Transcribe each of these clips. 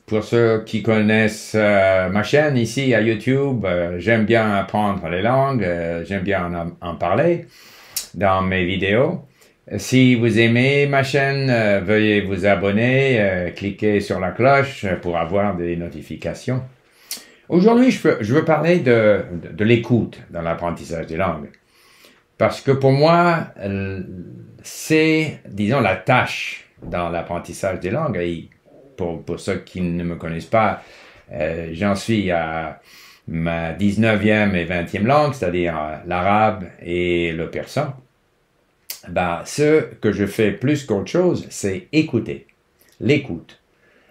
Pour ceux qui connaissent ma chaîne ici à YouTube, j'aime bien apprendre les langues, j'aime bien en parler dans mes vidéos. Si vous aimez ma chaîne, veuillez vous abonner, cliquez sur la cloche pour avoir des notifications. Aujourd'hui, je veux parler de l'écoute dans l'apprentissage des langues. Parce que pour moi, c'est, disons, la tâche dans l'apprentissage des langues. Et pour ceux qui ne me connaissent pas, j'en suis à ma 19e et 20e langue, c'est-à-dire l'arabe et le persan. Ben, ce que je fais plus qu'autre chose, c'est écouter. L'écoute.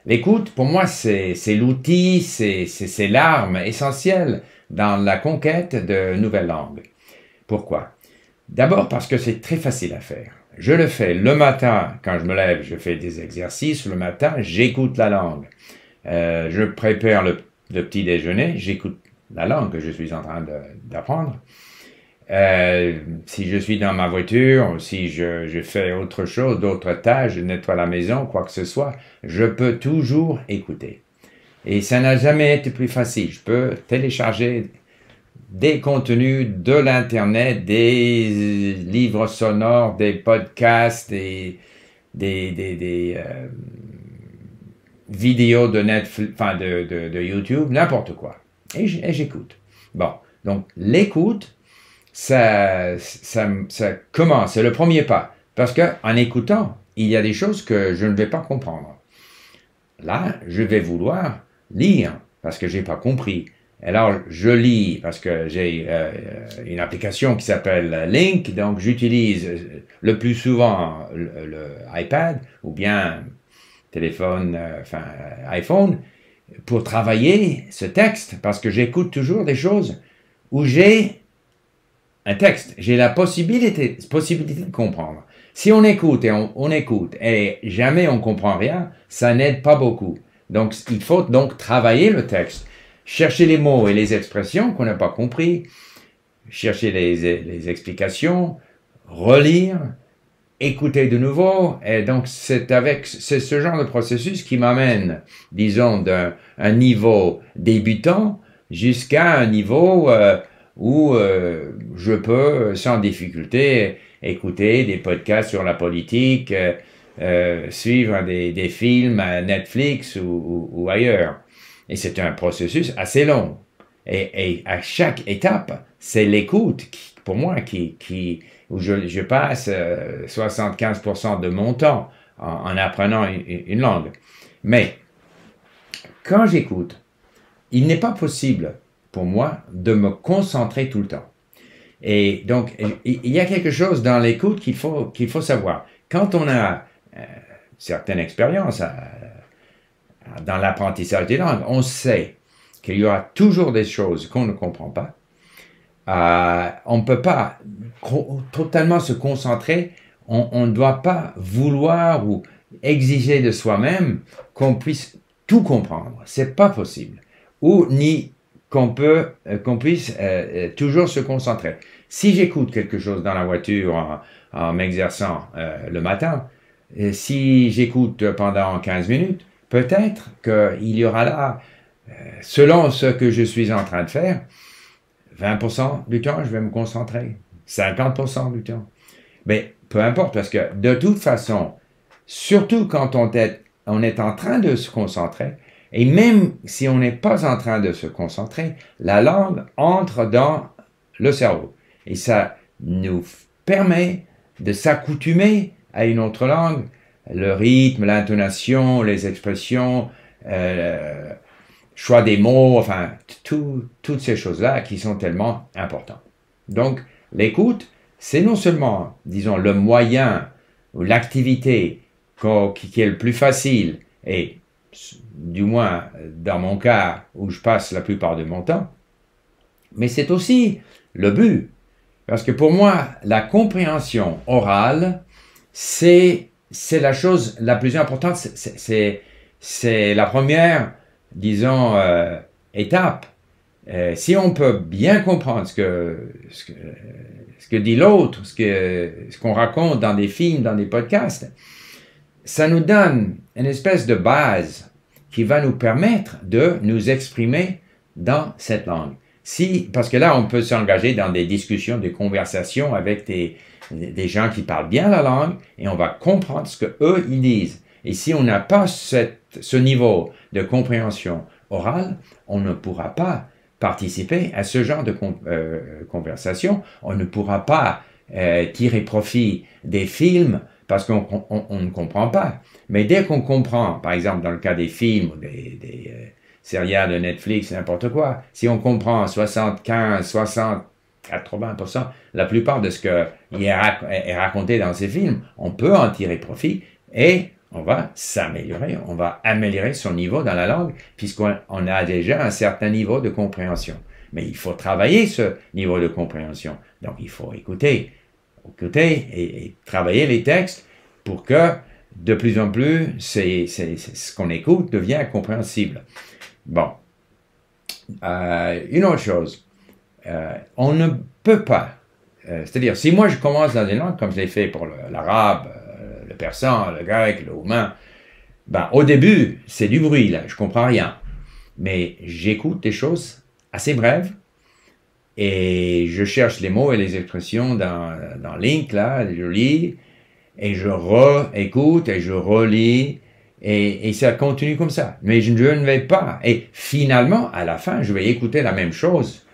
L'écoute, pour moi, c'est l'outil, c'est l'arme essentielle dans la conquête de nouvelles langues. Pourquoi? D'abord parce que c'est très facile à faire. Je le fais le matin, quand je me lève, je fais des exercices. Le matin, j'écoute la langue. Je prépare le petit déjeuner, j'écoute la langue que je suis en train d'apprendre. Si je suis dans ma voiture, si je fais autre chose, d'autres tâches, je nettoie la maison, quoi que ce soit, je peux toujours écouter. Et ça n'a jamais été plus facile. Je peux télécharger des contenus de l'Internet, des livres sonores, des podcasts, des vidéos de Netflix, enfin de YouTube, n'importe quoi. Et j'écoute. Bon, donc l'écoute, ça commence, c'est le premier pas. Parce qu'en écoutant, il y a des choses que je ne vais pas comprendre. Là, je vais vouloir lire, parce que je n'ai pas compris. Alors, je lis, parce que j'ai une application qui s'appelle Link, donc j'utilise le plus souvent le iPad, ou bien téléphone, iPhone, pour travailler ce texte, parce que j'écoute toujours des choses où j'ai un texte, j'ai la possibilité de comprendre. Si on écoute on écoute et jamais on comprend rien, ça n'aide pas beaucoup. Donc, il faut donc travailler le texte, chercher les mots et les expressions qu'on n'a pas compris, chercher les explications, relire, écouter de nouveau. Et donc, c'est ce genre de processus qui m'amène, disons, d'un niveau débutant jusqu'à un niveau où je peux, sans difficulté, écouter des podcasts sur la politique, suivre des films à Netflix ou ailleurs. Et c'est un processus assez long. Et à chaque étape, c'est l'écoute, pour moi, où je passe 75% de mon temps en apprenant une langue. Mais quand j'écoute, il n'est pas possible pour moi de me concentrer tout le temps. Et donc, il y a quelque chose dans l'écoute qu'il faut savoir. Quand on a certaines expériences dans l'apprentissage des langues, on sait qu'il y aura toujours des choses qu'on ne comprend pas. On ne peut pas totalement se concentrer. On ne doit pas vouloir ou exiger de soi-même qu'on puisse tout comprendre. C'est pas possible. Ou ni qu'on puisse toujours se concentrer. Si j'écoute quelque chose dans la voiture en m'exerçant le matin, si j'écoute pendant 15 minutes, peut-être qu'il y aura là, selon ce que je suis en train de faire, 20% du temps, je vais me concentrer. 50% du temps. Mais peu importe, parce que de toute façon, surtout quand on est en train de se concentrer, et même si on n'est pas en train de se concentrer, la langue entre dans le cerveau. Et ça nous permet de s'accoutumer à une autre langue, le rythme, l'intonation, les expressions, choix des mots, enfin, toutes ces choses-là qui sont tellement importantes. Donc, l'écoute, c'est non seulement, disons, le moyen ou l'activité qui est le plus facile et du moins dans mon cas où je passe la plupart de mon temps, mais c'est aussi le but. Parce que pour moi, la compréhension orale, c'est la chose la plus importante, c'est la première, disons, étape. Si on peut bien comprendre ce que dit l'autre, ce qu'on raconte dans des films, dans des podcasts, ça nous donne une espèce de base qui va nous permettre de nous exprimer dans cette langue. Parce que là, on peut s'engager dans des discussions, des conversations avec des gens qui parlent bien la langue et on va comprendre ce qu'eux, ils disent. Et si on n'a pas ce niveau de compréhension orale, on ne pourra pas participer à ce genre de conversation. On ne pourra pas tirer profit des films parce qu'on ne comprend pas. Mais dès qu'on comprend, par exemple dans le cas des films ou des séries de Netflix, n'importe quoi, si on comprend 75, 60, 80%, la plupart de ce qui est raconté dans ces films, on peut en tirer profit et on va s'améliorer, on va améliorer son niveau dans la langue puisqu'on a déjà un certain niveau de compréhension. Mais il faut travailler ce niveau de compréhension. Donc il faut écouter et travailler les textes pour que de plus en plus ce qu'on écoute devient compréhensible. Bon. Une autre chose. On ne peut pas, c'est-à-dire si moi je commence dans une langue comme je l'ai fait pour l'arabe, le persan, le grec, le roumain, ben, au début c'est du bruit là, je comprends rien. Mais j'écoute des choses assez brèves et je cherche les mots et les expressions dans Link là, je lis et je réécoute et je relis. Et ça continue comme ça. Mais je ne vais pas. Et finalement, à la fin, je vais écouter la même chose.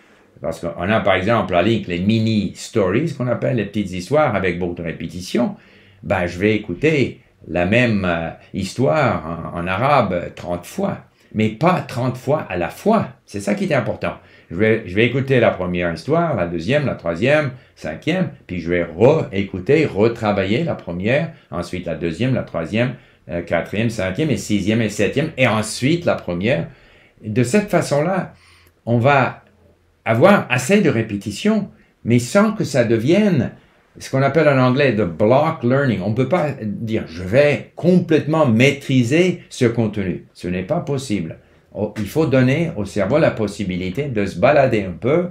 Parce qu'on a par exemple à Link les mini-stories, qu'on appelle les petites histoires avec beaucoup de répétitions. Ben, je vais écouter la même histoire en arabe 30 fois. Mais pas 30 fois à la fois. C'est ça qui est important. Je vais écouter la première histoire, la deuxième, la troisième, cinquième, puis je vais réécouter, retravailler la première, ensuite la deuxième, la troisième, quatrième, cinquième et sixième et septième, et ensuite la première. De cette façon-là, on va avoir assez de répétitions, mais sans que ça devienne ce qu'on appelle en anglais the block learning. On ne peut pas dire je vais complètement maîtriser ce contenu. Ce n'est pas possible. Il faut donner au cerveau la possibilité de se balader un peu,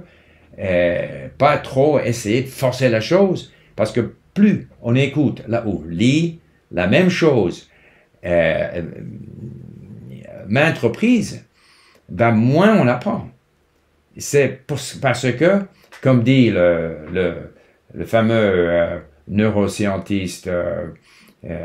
pas trop essayer de forcer la chose, parce que plus on écoute là où lit la même chose maintes reprises, ben moins on apprend. C'est parce que, comme dit le fameux neuroscientiste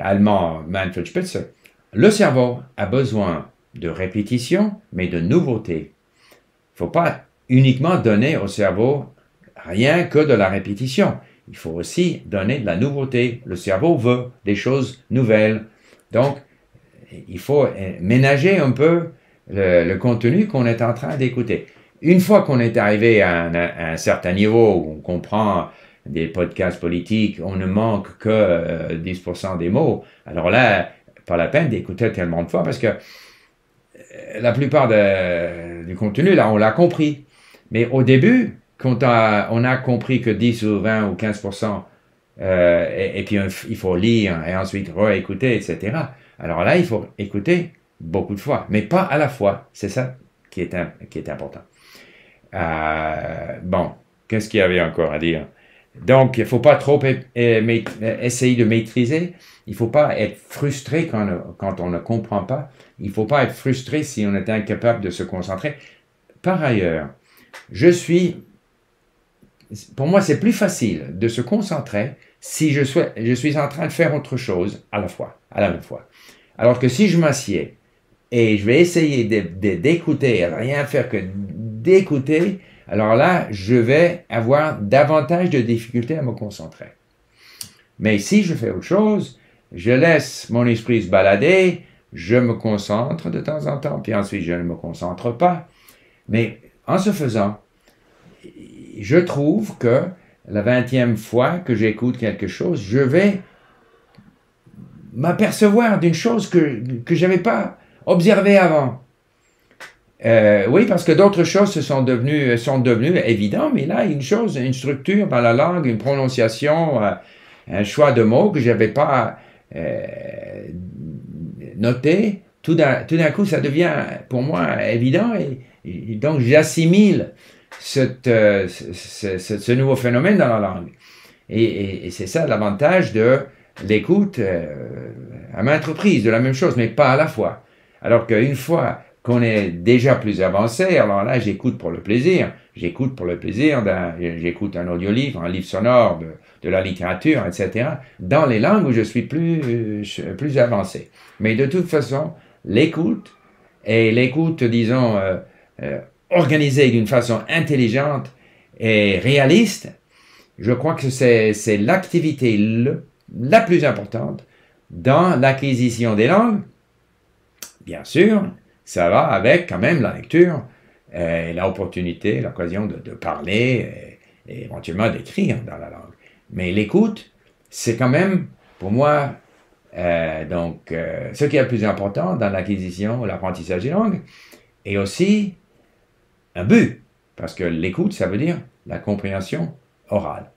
allemand Manfred Spitzer, le cerveau a besoin de répétition, mais de nouveauté. Il ne faut pas uniquement donner au cerveau rien que de la répétition. Il faut aussi donner de la nouveauté. Le cerveau veut des choses nouvelles. Donc, il faut ménager un peu le contenu qu'on est en train d'écouter. Une fois qu'on est arrivé à un certain niveau où on comprend des podcasts politiques, on ne manque que 10% des mots. Alors là, pas la peine d'écouter tellement de fois parce que la plupart du contenu, là, on l'a compris. Mais au début, quand on a compris que 10 ou 20 ou 15%, et puis il faut lire et ensuite réécouter, etc. Alors là, il faut écouter beaucoup de fois, mais pas à la fois. C'est ça qui est important. Bon, qu'est-ce qu'il y avait encore à dire? Donc, il ne faut pas trop essayer de maîtriser. Il ne faut pas être frustré quand on ne comprend pas. Il ne faut pas être frustré si on est incapable de se concentrer. Par ailleurs, pour moi, c'est plus facile de se concentrer si je suis en train de faire autre chose à la même fois. Alors que si je m'assieds et je vais essayer d'écouter, rien faire que d'écouter, alors là, je vais avoir davantage de difficultés à me concentrer. Mais si je fais autre chose, je laisse mon esprit se balader, je me concentre de temps en temps, puis ensuite je ne me concentre pas. Mais en ce faisant, je trouve que la 20e fois que j'écoute quelque chose, je vais m'apercevoir d'une chose que je n'avais pas observée avant. Oui, parce que d'autres choses sont devenues évidentes, mais là, une structure dans la langue, une prononciation, un choix de mots que je n'avais pas noté, tout d'un coup, ça devient pour moi évident et donc j'assimile ce nouveau phénomène dans la langue. Et c'est ça l'avantage de l'écoute à maintes reprises, de la même chose, mais pas à la fois. Alors qu'une fois qu'on est déjà plus avancé, alors là, j'écoute pour le plaisir. J'écoute pour le plaisir, j'écoute un audiolivre, un livre sonore, de la littérature, etc., dans les langues où je suis plus avancé. Mais de toute façon, l'écoute, et l'écoute, disons, organisée d'une façon intelligente et réaliste, je crois que c'est l'activité la plus importante dans l'acquisition des langues. Bien sûr, ça va avec quand même la lecture, et l'opportunité, l'occasion de parler et éventuellement d'écrire dans la langue. Mais l'écoute, c'est quand même, pour moi, ce qui est le plus important dans l'acquisition, l'apprentissage des langues, et aussi un but, parce que l'écoute, ça veut dire la compréhension orale.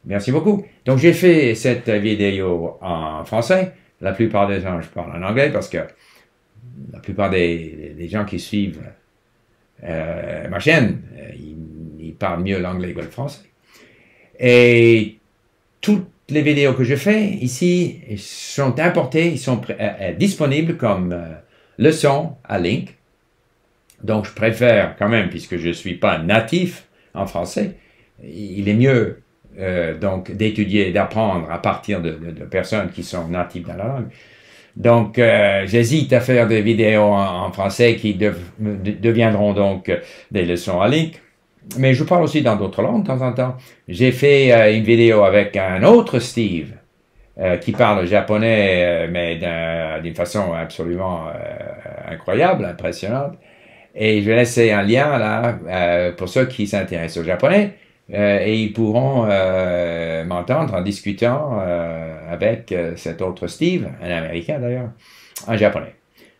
Merci beaucoup. Donc, j'ai fait cette vidéo en français. La plupart des gens, je parle en anglais parce que la plupart des gens qui suivent ma chaîne, ils parlent mieux l'anglais que le français. Et toutes les vidéos que je fais ici sont importées, ils sont disponibles comme leçons à link. Donc, je préfère quand même, puisque je ne suis pas natif en français, il est mieux donc d'étudier, d'apprendre à partir de personnes qui sont natives dans la langue. Donc, j'hésite à faire des vidéos en français qui deviendront donc des leçons à link. Mais je parle aussi dans d'autres langues de temps en temps. J'ai fait une vidéo avec un autre Steve qui parle japonais, mais d'une façon absolument incroyable, impressionnante. Et je vais laisser un lien là pour ceux qui s'intéressent au japonais. Et ils pourront m'entendre en discutant avec cet autre Steve, un Américain d'ailleurs, un Japonais.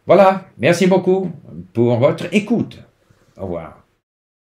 Voilà, merci beaucoup pour votre écoute. Au revoir.